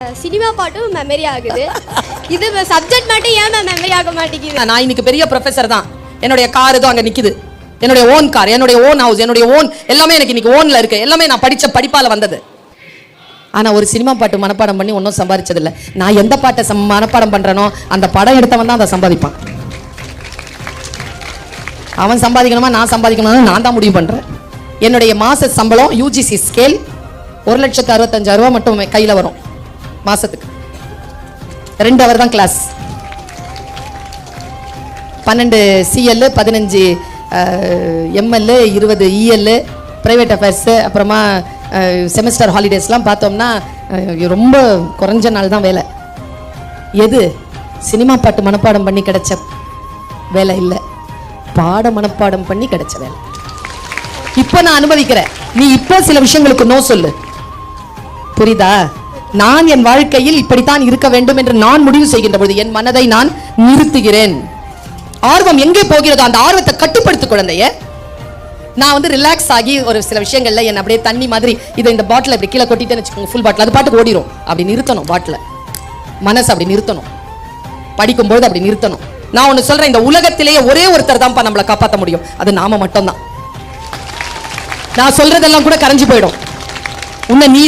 Cinema பாட்டும் memory ஆகுது. இது சப்ஜெக்ட் மட்டும் ஏன் மெமரி ஆக மாட்டேங்குது? நான் இன்னைக்கு பெரிய ப்ரொஃபசர் தான். என்னுடைய கார் ஏதோ அங்க நிக்குது. என்னுடைய ஓன் கார், என்னுடைய ஓன் ஹவுஸ், என்னுடைய ஓன் எல்லாமே எனக்கு இன்னைக்கு ஓன்ல இருக்கு. எல்லாமே நான் படிச்ச படிப்பால வந்தது. ஆனா ஒரு சினிமா பாட்டு மனப்பாடம் பண்ணி ஒன்றும் சம்பாதிச்சது இல்லை. நான் எந்த பாட்டை மனப்பாடம் பண்றேனோ அந்த படம் எடுத்தவன் தான் அதை சம்பாதிப்பான். அவன் சம்பாதிக்கணுமா நான் சம்பாதிக்கணுமா நான் தான் முடிவு பண்றேன். என்னுடைய மாச சம்பளம் யூஜிசி ஸ்கேல் 1,65,000 ரூபாய் மட்டும் கையில வரும் மாசத்துக்கு. 2 ஹவர் தான் class. 12 CL, 15 ML, 20 EL, private affairs, அப்புறமா செமஸ்டர் ஹாலிடேஸ்லாம் பார்த்தோம்னா ரொம்ப குறைஞ்ச நாள் தான் வேலை. எது சினிமா பாட்டு மனப்பாடம் பண்ணி கிடைச்ச வேலை இல்லை, பாட மனப்பாடம் பண்ணி கிடைச்ச வேலை. இப்போ நான் அனுபவிக்கிறேன். நீ இப்போ சில விஷயங்களுக்கு நோ சொல்லு, புரியுதா? நான் என் வாழ்க்கையில் இப்படித்தான் இருக்க வேண்டும் என்று நான் முடிவு செய்கின்ற பொழுது என் மனதை நான் நிறுத்துகிறேன். ஆர்வம் எங்கே போகிறதோ அந்த ஆர்வத்தை கட்டுப்படுத்து குழந்தைய. நான் வந்து ரிலாக்ஸ் ஆகி ஒரு சில விஷயங்கள்ல என்ன அப்படியே தண்ணி மாதிரி இதை இந்த பாட்டில் இப்படி கீழே கொட்டிட்டேன்னு வச்சுக்கோங்க, ஃபுல் பாட்டில் அது பாட்டுக்கு ஓடிடும். அப்படி நிறுத்தணும் பாட்டில், மனசு அப்படி நிறுத்தணும். படிக்கும்போது அப்படி நிறுத்தணும். நான் ஒன்று சொல்றேன், இந்த உலகத்திலேயே ஒரே ஒருத்தர் தான்ப்பா நம்மளை காப்பாற்ற முடியும், அது நாம மட்டும்தான். நான் சொல்றதெல்லாம் கூட கரைஞ்சு போயிடும். உன்னை நீ